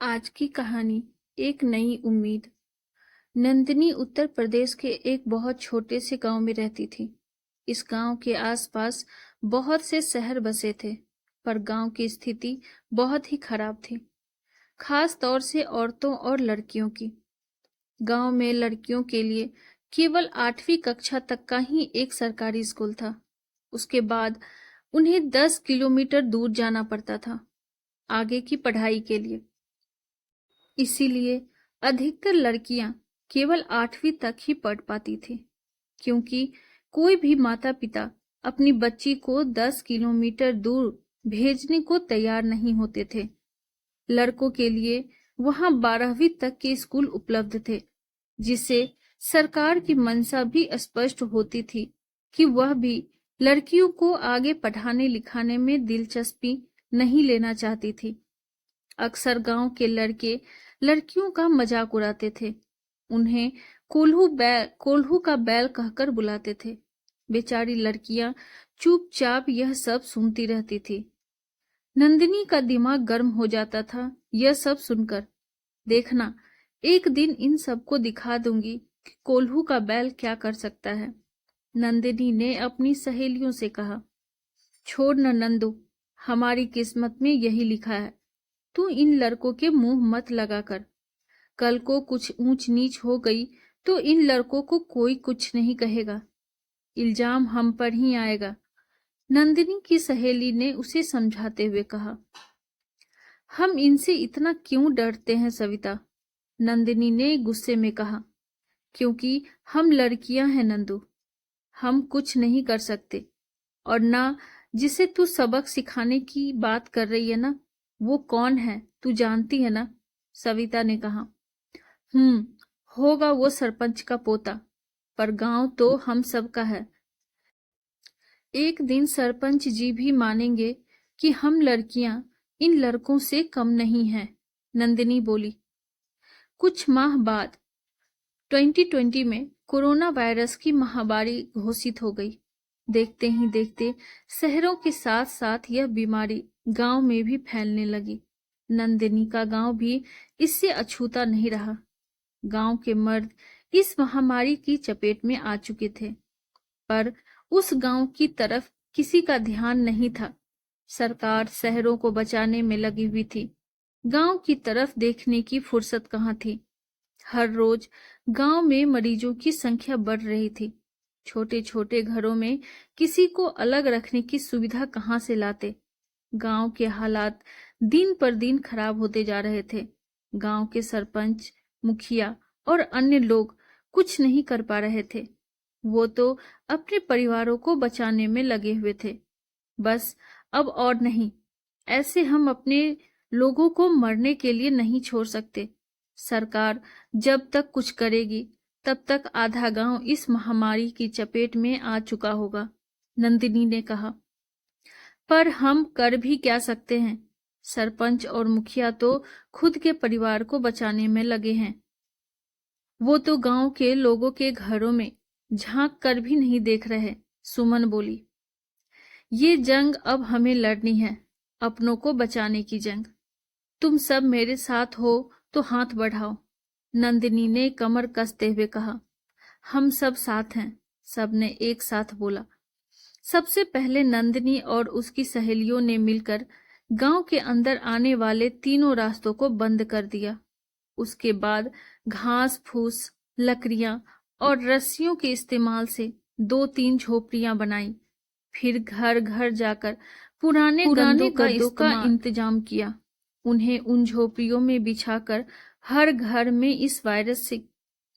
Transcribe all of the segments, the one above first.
आज की कहानी एक नई उम्मीद। नंदिनी उत्तर प्रदेश के एक बहुत छोटे से गांव में रहती थी। इस गांव के आसपास बहुत से शहर बसे थे, पर गांव की स्थिति बहुत ही खराब थी, खास तौर से औरतों और लड़कियों की। गांव में लड़कियों के लिए केवल 8वीं कक्षा तक का ही एक सरकारी स्कूल था। उसके बाद उन्हें 10 किलोमीटर दूर जाना पड़ता था आगे की पढ़ाई के लिए। इसीलिए अधिकतर लड़कियां केवल 8वीं तक ही पढ़ पाती थी, क्योंकि कोई भी माता पिता अपनी बच्ची को 10 किलोमीटर दूर भेजने को तैयार नहीं होते थे। लड़कों के लिए वहां 12वीं तक के स्कूल उपलब्ध थे, जिससे सरकार की मंशा भी स्पष्ट होती थी कि वह भी लड़कियों को आगे पढ़ाने लिखाने में दिलचस्पी नहीं लेना चाहती थी। अक्सर गांव के लड़के लड़कियों का मजाक उड़ाते थे, उन्हें कोल्हू का बैल कहकर बुलाते थे। बेचारी लड़कियां चुपचाप यह सब सुनती रहती थी। नंदिनी का दिमाग गर्म हो जाता था यह सब सुनकर। देखना, एक दिन इन सबको दिखा दूंगी कि कोल्हू का बैल क्या कर सकता है। नंदिनी ने अपनी सहेलियों से कहा, छोड़ न नंदू, हमारी किस्मत में यही लिखा है। तू इन लड़कों के मुंह मत लगाकर। कल को कुछ ऊंच नीच हो गई तो इन लड़कों को कोई कुछ नहीं कहेगा, इल्जाम हम पर ही आएगा। नंदिनी की सहेली ने उसे समझाते हुए कहा। हम इनसे इतना क्यों डरते हैं सविता? नंदिनी ने गुस्से में कहा। क्योंकि हम लड़कियां हैं नंदू, हम कुछ नहीं कर सकते। और ना, जिसे तू सबक सिखाने की बात कर रही है ना, वो कौन है तू जानती है ना? सविता ने कहा। होगा वो सरपंच का पोता, पर गांव तो हम सब का है। एक दिन सरपंच जी भी मानेंगे कि हम लड़कियां इन लड़कों से कम नहीं हैं, नंदिनी बोली। कुछ माह बाद 2020 में कोरोना वायरस की महामारी घोषित हो गई। देखते ही देखते शहरों के साथ साथ यह बीमारी गांव में भी फैलने लगी। नंदिनी का गांव भी इससे अछूता नहीं रहा। गांव के मर्द इस महामारी की चपेट में आ चुके थे, पर उस गांव की तरफ किसी का ध्यान नहीं था। सरकार शहरों को बचाने में लगी हुई थी, गांव की तरफ देखने की फुर्सत कहाँ थी। हर रोज गांव में मरीजों की संख्या बढ़ रही थी। छोटे छोटे घरों में किसी को अलग रखने की सुविधा कहाँ से लाते? गांव के हालात दिन पर दिन खराब होते जा रहे थे। गांव के सरपंच, मुखिया और अन्य लोग कुछ नहीं कर पा रहे थे। वो तो अपने परिवारों को बचाने में लगे हुए थे। बस अब और नहीं, ऐसे हम अपने लोगों को मरने के लिए नहीं छोड़ सकते। सरकार जब तक कुछ करेगी तब तक आधा गांव इस महामारी की चपेट में आ चुका होगा, नंदिनी ने कहा। पर हम कर भी क्या सकते हैं? सरपंच और मुखिया तो खुद के परिवार को बचाने में लगे हैं। वो तो गांव के लोगों के घरों में झांक कर भी नहीं देख रहे, सुमन बोली। ये जंग अब हमें लड़नी है, अपनों को बचाने की जंग। तुम सब मेरे साथ हो तो हाथ बढ़ाओ, नंदिनी ने कमर कसते हुए कहा। हम सब साथ हैं, सबने एक साथ बोला। सबसे पहले नंदिनी और उसकी सहेलियों ने मिलकर गांव के अंदर आने वाले तीनों रास्तों को बंद कर दिया। उसके बाद घास फूस, लकड़ियां और रस्सियों के इस्तेमाल से 2-3 झोपड़ियां बनाई। फिर घर घर जाकर पुराने गद्दों का इंतजाम किया। उन्हें उन झोपड़ियों में बिछाकर हर घर में इस वायरस से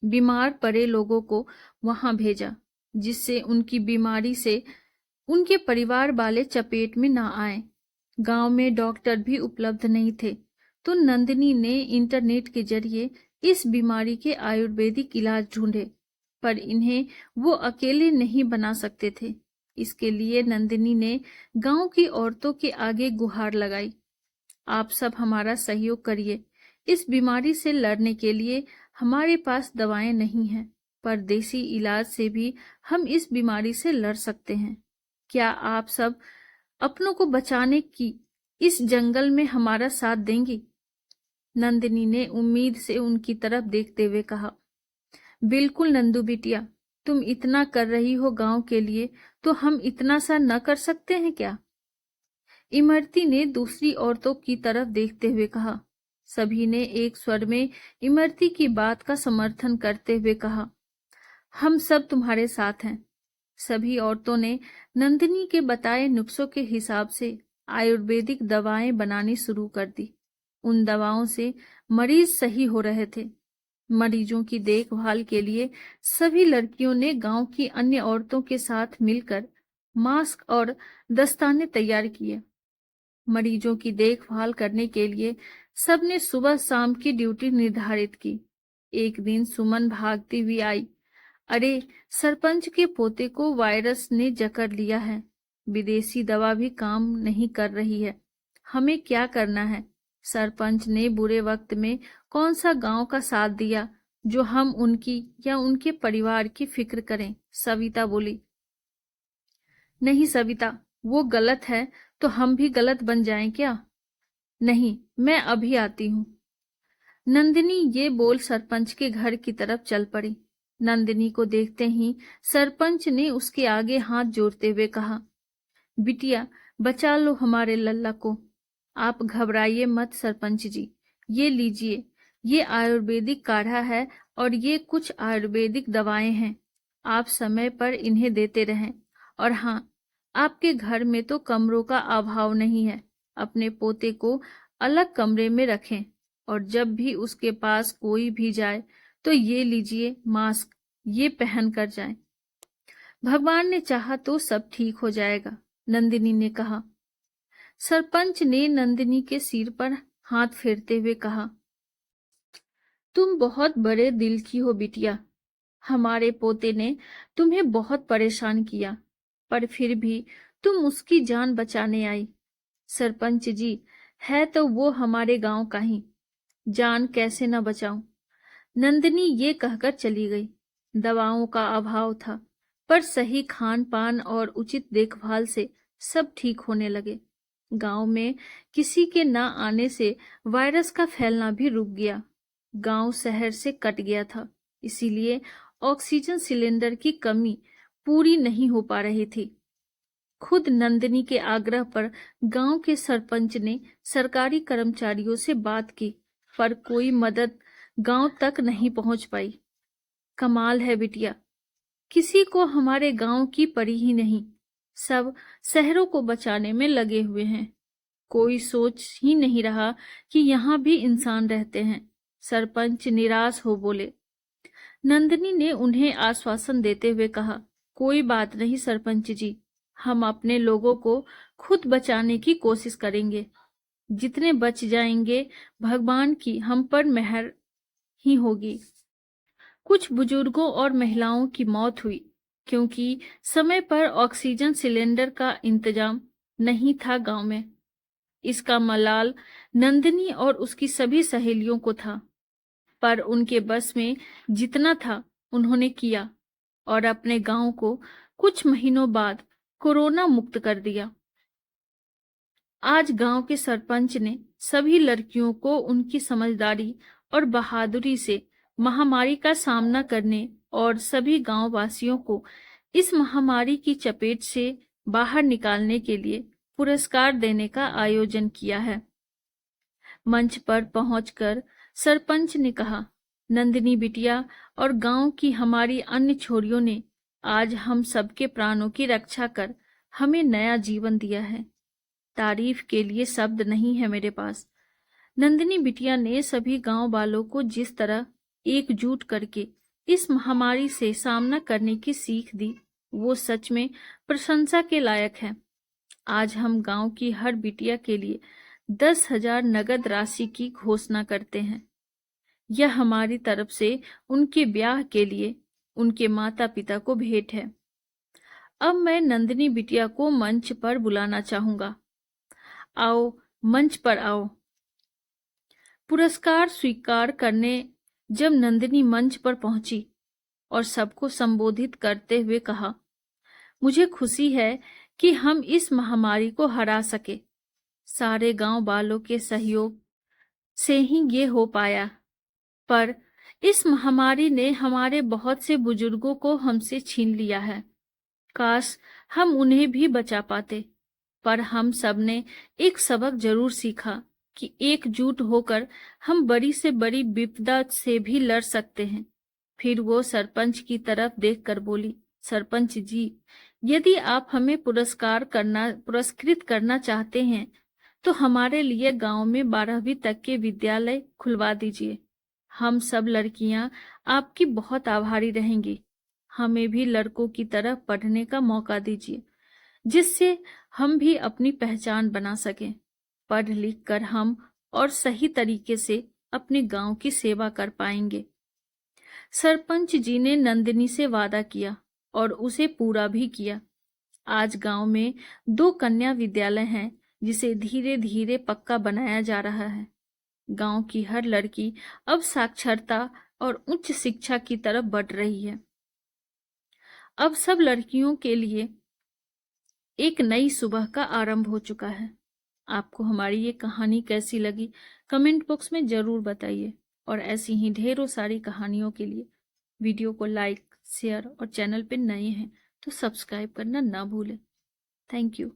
बीमार पड़े लोगों को वहां भेजा, जिससे उनकी बीमारी से उनके परिवार वाले चपेट में ना आए। गांव में डॉक्टर भी उपलब्ध नहीं थे, तो नंदिनी ने इंटरनेट के जरिए इस बीमारी के आयुर्वेदिक इलाज ढूंढे, पर इन्हें वो अकेले नहीं बना सकते थे। इसके लिए नंदिनी ने गांव की औरतों के आगे गुहार लगाई। आप सब हमारा सहयोग करिए। इस बीमारी से लड़ने के लिए हमारे पास दवाएं नहीं हैं, पर देसी इलाज से भी हम इस बीमारी से लड़ सकते हैं। क्या आप सब अपनों को बचाने की इस जंगल में हमारा साथ देंगी? नंदिनी ने उम्मीद से उनकी तरफ देखते हुए कहा। बिल्कुल नंदू बिटिया, तुम इतना कर रही हो गांव के लिए, तो हम इतना सा न कर सकते हैं क्या? इमरती ने दूसरी औरतों की तरफ देखते हुए कहा। सभी ने एक स्वर में इमरती की बात का समर्थन करते हुए कहा, हम सब तुम्हारे साथ हैं। सभी औरतों ने नंदिनी के बताए नुस्खों के हिसाब से आयुर्वेदिक दवाएं बनानी शुरू कर दी। उन दवाओं से मरीज सही हो रहे थे। मरीजों की देखभाल के लिए सभी लड़कियों ने गांव की अन्य औरतों के साथ मिलकर मास्क और दस्ताने तैयार किए। मरीजों की देखभाल करने के लिए सबने सुबह शाम की ड्यूटी निर्धारित की। एक दिन सुमन भागती हुई आई। अरे, सरपंच के पोते को वायरस ने जकड़ लिया है। विदेशी दवा भी काम नहीं कर रही है। हमें क्या करना है? सरपंच ने बुरे वक्त में कौन सा गांव का साथ दिया जो हम उनकी या उनके परिवार की फिक्र करें? सविता बोली। नहीं सविता, वो गलत है तो हम भी गलत बन जाएं क्या? नहीं, मैं अभी आती हूँ। नंदिनी ये बोल सरपंच के घर की तरफ चल पड़ी। नंदिनी को देखते ही सरपंच ने उसके आगे हाथ जोड़ते हुए कहा, बिटिया, बचा लो हमारे लल्ला को। आप घबराइए मत सरपंच जी। ये लीजिए, ये आयुर्वेदिक काढ़ा है और ये कुछ आयुर्वेदिक दवाएं हैं। आप समय पर इन्हें देते रहें। और हाँ, आपके घर में तो कमरों का अभाव नहीं है। अपने पोते को अलग कमरे में रखें और जब भी उसके पास कोई भी जाए तो ये लीजिए मास्क, ये पहन कर जाए। भगवान ने चाहा तो सब ठीक हो जाएगा, नंदिनी ने कहा। सरपंच ने नंदिनी के सिर पर हाथ फेरते हुए कहा, तुम बहुत बड़े दिल की हो बिटिया। हमारे पोते ने तुम्हें बहुत परेशान किया, पर फिर भी तुम उसकी जान बचाने आई। सरपंच जी, है तो वो हमारे गांव का ही, जान कैसे न बचाऊं। नंदिनी ये कहकर चली गई। दवाओं का अभाव था, पर सही खान पान और उचित देखभाल से सब ठीक होने लगे। गांव में किसी के न आने से वायरस का फैलना भी रुक गया। गांव शहर से कट गया था, इसीलिए ऑक्सीजन सिलेंडर की कमी पूरी नहीं हो पा रही थी। खुद नंदिनी के आग्रह पर गांव के सरपंच ने सरकारी कर्मचारियों से बात की, पर कोई मदद गांव तक नहीं पहुंच पाई। कमाल है बिटिया, किसी को हमारे गांव की पड़ी ही नहीं। सब शहरों को बचाने में लगे हुए हैं। कोई सोच ही नहीं रहा कि यहाँ भी इंसान रहते हैं। सरपंच निराश हो बोले। नंदिनी ने उन्हें आश्वासन देते हुए कहा, कोई बात नहीं सरपंच जी, हम अपने लोगों को खुद बचाने की कोशिश करेंगे। जितने बच जाएंगे भगवान की हम पर मेहर ही होगी। कुछ बुजुर्गों और महिलाओं की मौत हुई क्योंकि समय पर ऑक्सीजन सिलेंडर का इंतजाम नहीं था गांव में। इसका मलाल नंदिनी और उसकी सभी सहेलियों को था, पर उनके बस में जितना था उन्होंने किया और अपने गांव को कुछ महीनों बाद कोरोना मुक्त कर दिया। आज गांव के सरपंच ने सभी लड़कियों को उनकी समझदारी और बहादुरी से महामारी का सामना करने और सभी गांव वासियों को इस महामारी की चपेट से बाहर निकालने के लिए पुरस्कार देने का आयोजन किया है। मंच पर पहुंचकर सरपंच ने कहा, नंदिनी बिटिया और गांव की हमारी अन्य छोरियों ने आज हम सबके प्राणों की रक्षा कर हमें नया जीवन दिया है। तारीफ के लिए शब्द नहीं है मेरे पास। नंदिनी बिटिया ने सभी गांव वालों को जिस तरह एकजुट करके इस महामारी से सामना करने की सीख दी, वो सच में प्रशंसा के लायक है। आज हम गांव की हर बिटिया के लिए 10,000 नगद राशि की घोषणा करते हैं। यह हमारी तरफ से उनके ब्याह के लिए उनके माता पिता को भेंट है। अब मैं नंदिनी बिटिया को मंच पर बुलाना चाहूंगा। आओ, मंच पर आओ। पुरस्कार स्वीकार करने जब नंदिनी मंच पर पहुंची और सबको संबोधित करते हुए कहा, मुझे खुशी है कि हम इस महामारी को हरा सके। सारे गांव वालों के सहयोग से ही ये हो पाया, पर इस महामारी ने हमारे बहुत से बुजुर्गों को हमसे छीन लिया है। काश हम उन्हें भी बचा पाते, पर हम सब ने एक सबक जरूर सीखा कि एकजुट होकर हम बड़ी से बड़ी विपदा से भी लड़ सकते हैं। फिर वो सरपंच की तरफ देखकर बोली, सरपंच जी, यदि आप हमें पुरस्कृत करना चाहते हैं तो हमारे लिए गांव में 12वीं तक के विद्यालय खुलवा दीजिए। हम सब लड़कियां आपकी बहुत आभारी रहेंगी। हमें भी लड़कों की तरह पढ़ने का मौका दीजिए, जिससे हम भी अपनी पहचान बना सकें। पढ़ लिख कर हम और सही तरीके से अपने गांव की सेवा कर पाएंगे। सरपंच जी ने नंदिनी से वादा किया और उसे पूरा भी किया। आज गांव में 2 कन्या विद्यालय हैं, जिसे धीरे धीरे पक्का बनाया जा रहा है। गांव की हर लड़की अब साक्षरता और उच्च शिक्षा की तरफ बढ़ रही है। अब सब लड़कियों के लिए एक नई सुबह का आरंभ हो चुका है। आपको हमारी ये कहानी कैसी लगी, कमेंट बॉक्स में जरूर बताइए। और ऐसी ही ढेरों सारी कहानियों के लिए वीडियो को लाइक, शेयर और चैनल पे नए हैं तो सब्सक्राइब करना ना भूलें। Thank you.